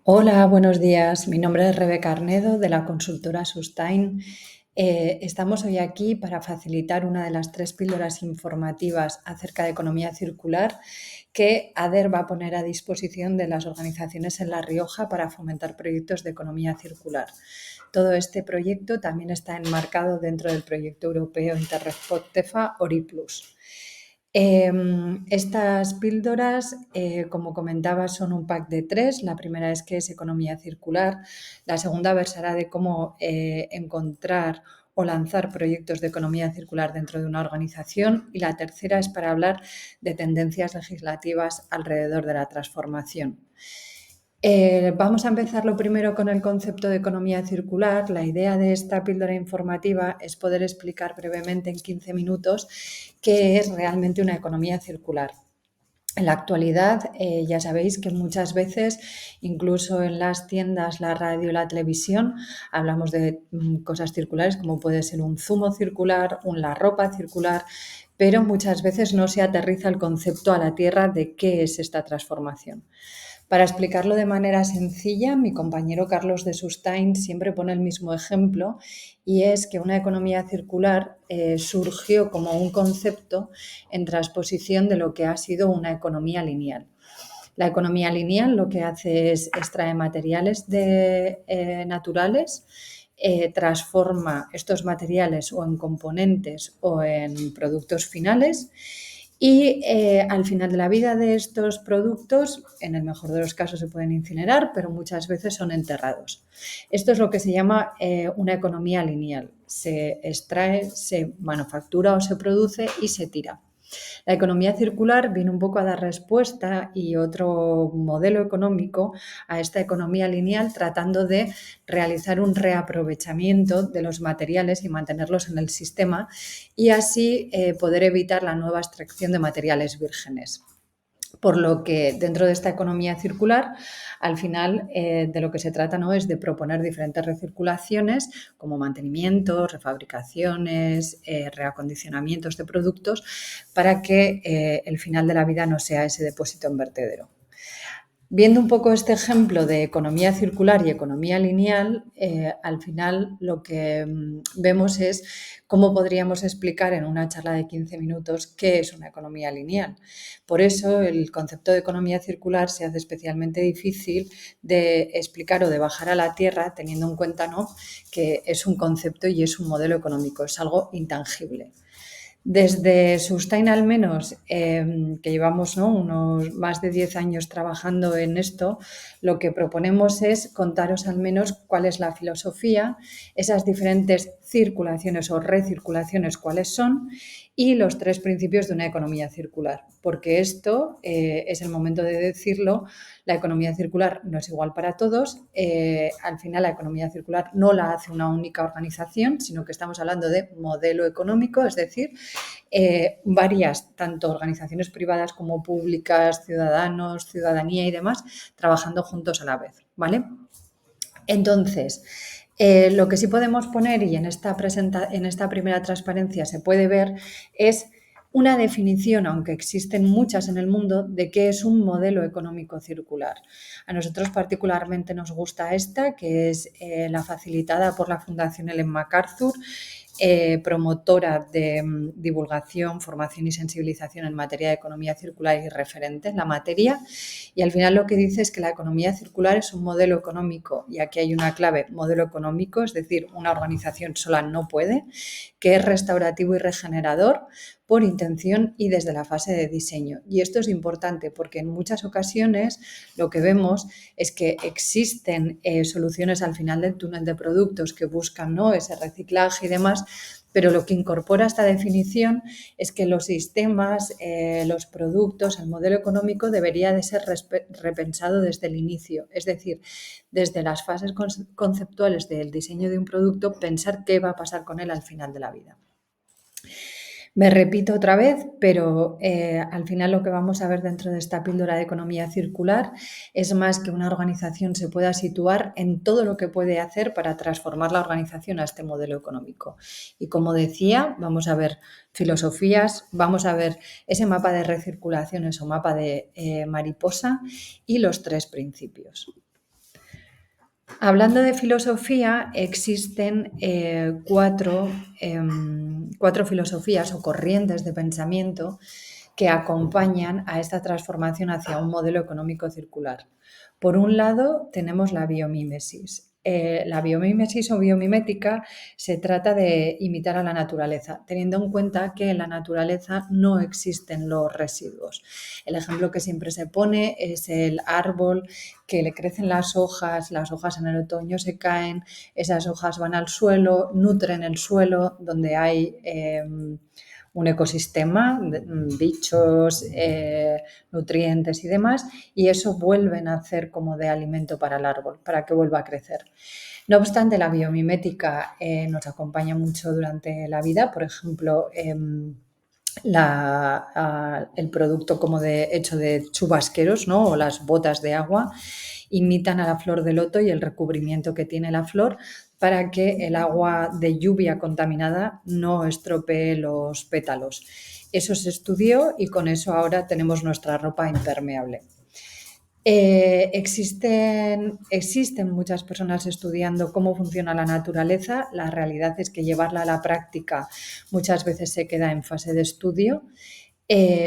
Hola, buenos días. Mi nombre es Rebeca Arnedo de la consultora Sustain. Estamos hoy aquí para facilitar una de las 3 píldoras informativas acerca de economía circular que ADER va a poner a disposición de las organizaciones en La Rioja para fomentar proyectos de economía circular. Todo este proyecto también está enmarcado dentro del proyecto europeo Interreg TEFA ORI+. Estas píldoras, como comentaba, son un pack de 3. La primera es qué es economía circular. La segunda versará de cómo encontrar o lanzar proyectos de economía circular dentro de una organización. Y la tercera es para hablar de tendencias legislativas alrededor de la transformación. Vamos a empezar lo primero con el concepto de economía circular. La idea de esta píldora informativa es poder explicar brevemente en 15 minutos qué es realmente una economía circular. En la actualidad, ya sabéis que muchas veces, incluso en las tiendas, la radio, la televisión, hablamos de cosas circulares como puede ser un zumo circular, la ropa circular, pero muchas veces no se aterriza el concepto a la tierra de qué es esta transformación. Para explicarlo de manera sencilla, mi compañero Carlos de Sustain siempre pone el mismo ejemplo y es que una economía circular surgió como un concepto en transposición de lo que ha sido una economía lineal. La economía lineal lo que hace es extraer materiales naturales, transforma estos materiales o en componentes o en productos finales y al final de la vida de estos productos, en el mejor de los casos se pueden incinerar, pero muchas veces son enterrados. Esto es lo que se llama una economía lineal. Se extrae, se manufactura o se produce y se tira. La economía circular viene un poco a dar respuesta y otro modelo económico a esta economía lineal, tratando de realizar un reaprovechamiento de los materiales y mantenerlos en el sistema y así poder evitar la nueva extracción de materiales vírgenes. Por lo que dentro de esta economía circular, al final de lo que se trata no es de proponer diferentes recirculaciones como mantenimientos, refabricaciones, reacondicionamientos de productos para que el final de la vida no sea ese depósito en vertedero. Viendo un poco este ejemplo de economía circular y economía lineal, al final lo que vemos es cómo podríamos explicar en una charla de 15 minutos qué es una economía lineal. Por eso el concepto de economía circular se hace especialmente difícil de explicar o de bajar a la tierra teniendo en cuenta, ¿no?, que es un concepto y es un modelo económico, es algo intangible. Desde Sustain al menos, que llevamos, ¿no?, unos más de 10 años trabajando en esto, lo que proponemos es contaros al menos cuál es la filosofía, esas diferentes circulaciones o recirculaciones cuáles son y los 3 principios de una economía circular, porque esto es el momento de decirlo. La economía circular no es igual para todos. Al final, la economía circular no la hace una única organización, sino que estamos hablando de modelo económico, es decir, varias, tanto organizaciones privadas como públicas, ciudadanos, ciudadanía y demás, trabajando juntos a la vez, ¿vale? Entonces, lo que sí podemos poner, y en esta primera transparencia se puede ver, es una definición, aunque existen muchas en el mundo, de qué es un modelo económico circular. A nosotros particularmente nos gusta esta, que es la facilitada por la Fundación Ellen MacArthur, promotora de divulgación, formación y sensibilización en materia de economía circular y referente en la materia. Y al final lo que dice es que la economía circular es un modelo económico, y aquí hay una clave, modelo económico, es decir, una organización sola no puede, que es restaurativo y regenerador por intención y desde la fase de diseño. Y esto es importante porque en muchas ocasiones lo que vemos es que existen soluciones al final del túnel de productos que buscan, ¿no?, ese reciclaje y demás, pero lo que incorpora esta definición es que los sistemas, los productos, el modelo económico debería de ser repensado desde el inicio, es decir, desde las fases conceptuales del diseño de un producto, pensar qué va a pasar con él al final de la vida. Me repito otra vez, pero al final lo que vamos a ver dentro de esta píldora de economía circular es más que una organización se pueda situar en todo lo que puede hacer para transformar la organización a este modelo económico. Y como decía, vamos a ver filosofías, vamos a ver ese mapa de recirculaciones o mapa de mariposa y los 3 principios. Hablando de filosofía, existen cuatro filosofías o corrientes de pensamiento que acompañan a esta transformación hacia un modelo económico circular. Por un lado, tenemos la biomímesis. La biomímesis o biomimética se trata de imitar a la naturaleza, teniendo en cuenta que en la naturaleza no existen los residuos. El ejemplo que siempre se pone es el árbol que le crecen las hojas en el otoño se caen, esas hojas van al suelo, nutren el suelo donde hay un ecosistema, bichos, nutrientes y demás, y eso vuelven a hacer como de alimento para el árbol, para que vuelva a crecer. No obstante, la biomimética nos acompaña mucho durante la vida, por ejemplo, el producto como hecho de chubasqueros, ¿no? O las botas de agua imitan a la flor de loto y el recubrimiento que tiene la flor para que el agua de lluvia contaminada no estropee los pétalos. Eso se estudió y con eso ahora tenemos nuestra ropa impermeable. Existen muchas personas estudiando cómo funciona la naturaleza. La realidad es que llevarla a la práctica muchas veces se queda en fase de estudio.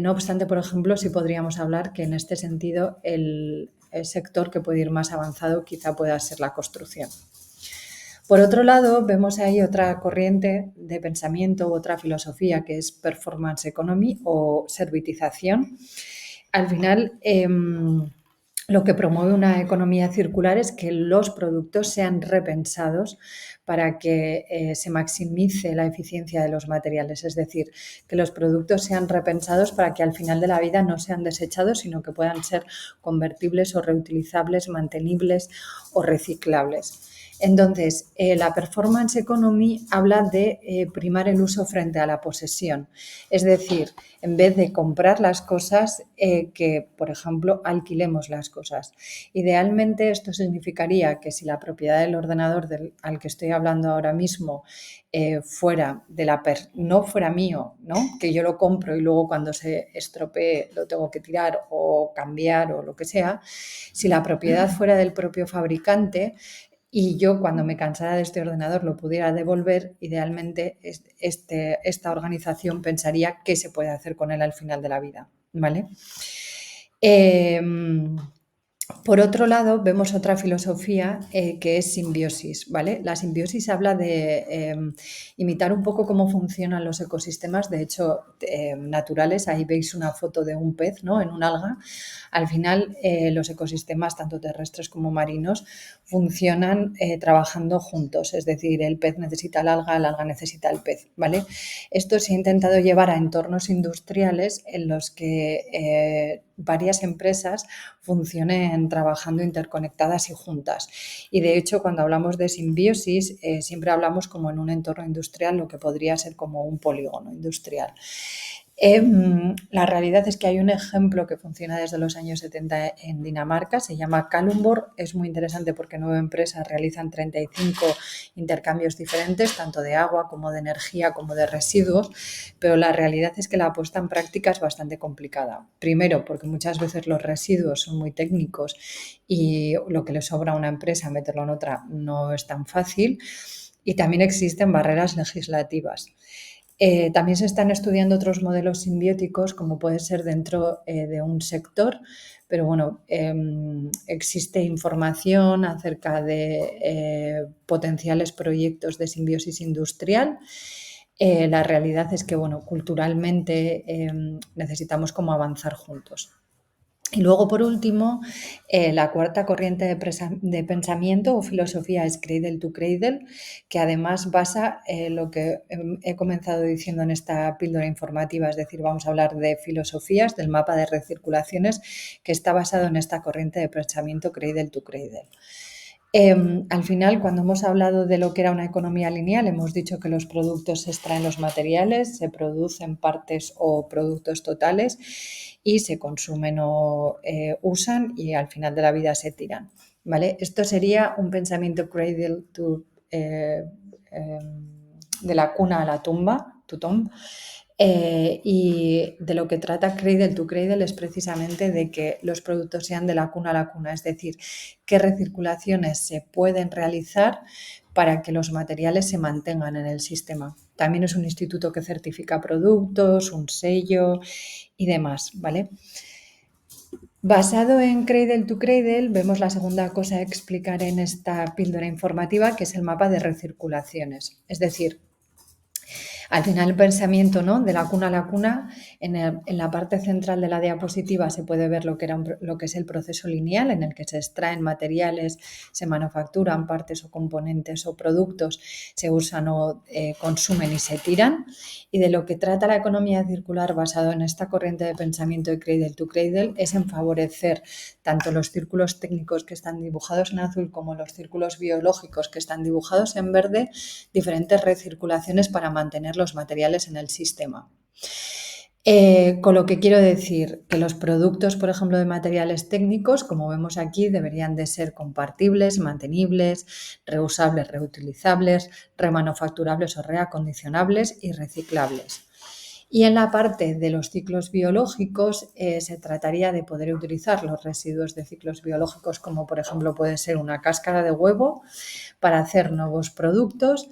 No obstante, por ejemplo, sí podríamos hablar que en este sentido el sector que puede ir más avanzado quizá pueda ser la construcción. Por otro lado, vemos ahí otra corriente de pensamiento, otra filosofía que es performance economy o servitización. Al final, lo que promueve una economía circular es que los productos sean repensados para que se maximice la eficiencia de los materiales, es decir, que los productos sean repensados para que al final de la vida no sean desechados, sino que puedan ser convertibles o reutilizables, mantenibles o reciclables. Entonces, la performance economy habla de primar el uso frente a la posesión. Es decir, en vez de comprar las cosas, que, por ejemplo, alquilemos las cosas. Idealmente, esto significaría que si la propiedad del ordenador al que estoy hablando ahora mismo no fuera mío, ¿no? Que yo lo compro y luego cuando se estropee lo tengo que tirar o cambiar o lo que sea, si la propiedad fuera del propio fabricante, y yo cuando me cansara de este ordenador lo pudiera devolver, idealmente esta organización pensaría qué se puede hacer con él al final de la vida, ¿vale? Por otro lado, vemos otra filosofía que es simbiosis, ¿vale? La simbiosis habla de imitar un poco cómo funcionan los ecosistemas, de hecho, naturales. Ahí veis una foto de un pez, ¿no? En un alga. Al final, los ecosistemas, tanto terrestres como marinos, funcionan trabajando juntos, es decir, el pez necesita el alga necesita el pez, ¿vale? Esto se ha intentado llevar a entornos industriales en los que varias empresas funcionen trabajando interconectadas y juntas. Y de hecho, cuando hablamos de simbiosis, siempre hablamos como en un entorno industrial, lo que podría ser como un polígono industrial. La realidad es que hay un ejemplo que funciona desde los años 70 en Dinamarca, se llama Kalundborg, es muy interesante porque 9 empresas realizan 35 intercambios diferentes, tanto de agua como de energía como de residuos, pero la realidad es que la puesta en práctica es bastante complicada. Primero, porque muchas veces los residuos son muy técnicos y lo que le sobra a una empresa meterlo en otra no es tan fácil, y también existen barreras legislativas. También se están estudiando otros modelos simbióticos, como puede ser dentro de un sector, pero bueno, existe información acerca de potenciales proyectos de simbiosis industrial. La realidad es que, bueno, culturalmente necesitamos como avanzar juntos. Y luego, por último, la cuarta corriente de pensamiento o filosofía es Cradle to Cradle, que además basa lo que he comenzado diciendo en esta píldora informativa, es decir, vamos a hablar de filosofías, del mapa de recirculaciones, que está basado en esta corriente de pensamiento Cradle to Cradle. Al final, cuando hemos hablado de lo que era una economía lineal, hemos dicho que los productos se extraen los materiales, se producen partes o productos totales y se consumen o usan y al final de la vida se tiran, ¿vale? Esto sería un pensamiento cradle to, de la cuna a la tumba, to tomb. Y de lo que trata Cradle to Cradle es precisamente de que los productos sean de la cuna a la cuna, es decir, qué recirculaciones se pueden realizar para que los materiales se mantengan en el sistema. También es un instituto que certifica productos, un sello y demás, ¿vale? Basado en Cradle to Cradle, vemos la segunda cosa a explicar en esta píldora informativa, que es el mapa de recirculaciones. Es decir, al final el pensamiento, ¿no?, de la cuna a la cuna, en la parte central de la diapositiva se puede ver lo que es el proceso lineal en el que se extraen materiales, se manufacturan partes o componentes o productos, se usan o consumen y se tiran. Y de lo que trata la economía circular basado en esta corriente de pensamiento de Cradle to Cradle es en favorecer tanto los círculos técnicos que están dibujados en azul como los círculos biológicos que están dibujados en verde, diferentes recirculaciones para mantener los materiales en el sistema. Con lo que quiero decir que los productos, por ejemplo, de materiales técnicos, como vemos aquí, deberían de ser compartibles, mantenibles, reusables, reutilizables, remanufacturables o reacondicionables y reciclables. Y en la parte de los ciclos biológicos se trataría de poder utilizar los residuos de ciclos biológicos, como por ejemplo puede ser una cáscara de huevo, para hacer nuevos productos,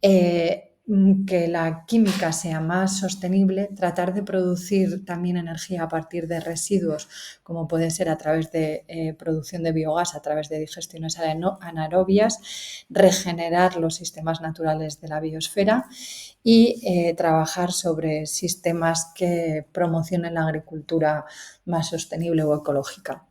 que la química sea más sostenible, tratar de producir también energía a partir de residuos, como puede ser a través de producción de biogás, a través de digestiones anaerobias, regenerar los sistemas naturales de la biosfera y trabajar sobre sistemas que promocionen la agricultura más sostenible o ecológica.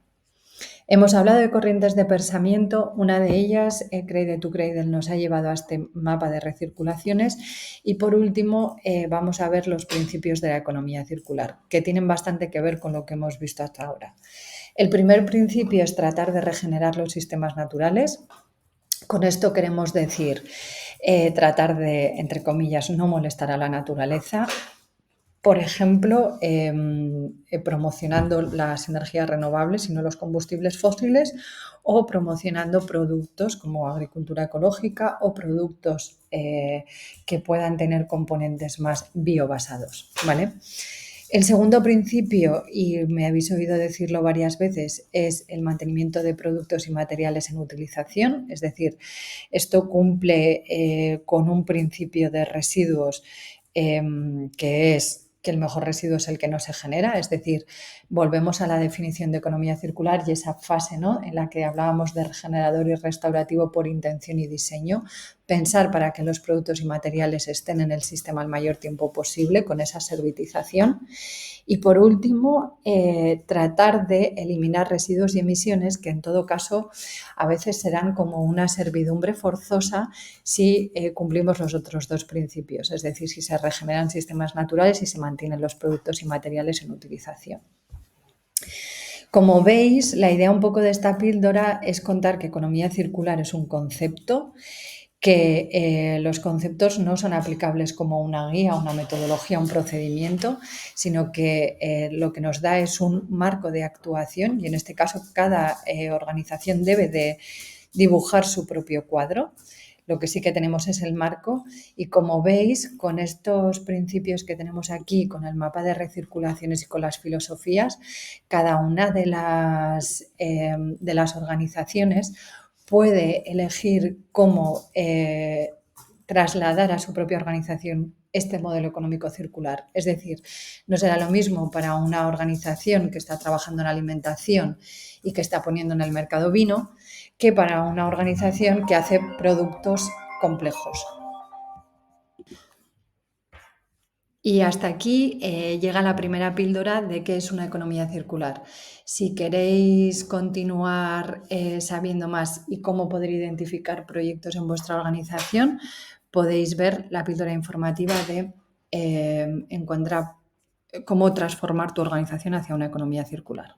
Hemos hablado de corrientes de pensamiento, una de ellas, Cradle to Cradle, nos ha llevado a este mapa de recirculaciones y por último vamos a ver los principios de la economía circular, que tienen bastante que ver con lo que hemos visto hasta ahora. El primer principio es tratar de regenerar los sistemas naturales. Con esto queremos decir tratar de, entre comillas, no molestar a la naturaleza. Por ejemplo, promocionando las energías renovables y no los combustibles fósiles, o promocionando productos como agricultura ecológica o productos que puedan tener componentes más biobasados, ¿vale? El segundo principio, y me habéis oído decirlo varias veces, es el mantenimiento de productos y materiales en utilización, es decir, esto cumple con un principio de residuos que es que el mejor residuo es el que no se genera, es decir, volvemos a la definición de economía circular y esa fase, ¿no?, en la que hablábamos de regenerador y restaurativo por intención y diseño, pensar para que los productos y materiales estén en el sistema el mayor tiempo posible con esa servitización. Y por último, tratar de eliminar residuos y emisiones que en todo caso a veces serán como una servidumbre forzosa si cumplimos los otros dos principios, es decir, si se regeneran sistemas naturales y se mantienen los productos y materiales en utilización. Como veis, la idea un poco de esta píldora es contar que economía circular es un concepto, que los conceptos no son aplicables como una guía, una metodología, un procedimiento, sino que lo que nos da es un marco de actuación y en este caso cada organización debe de dibujar su propio cuadro. Lo que sí que tenemos es el marco y como veis, con estos principios que tenemos aquí, con el mapa de recirculaciones y con las filosofías, cada una de las organizaciones puede elegir cómo trasladar a su propia organización este modelo económico circular. Es decir, no será lo mismo para una organización que está trabajando en alimentación y que está poniendo en el mercado vino que para una organización que hace productos complejos. Y hasta aquí llega la primera píldora de qué es una economía circular. Si queréis continuar sabiendo más y cómo poder identificar proyectos en vuestra organización, podéis ver la píldora informativa de encontrar cómo transformar tu organización hacia una economía circular.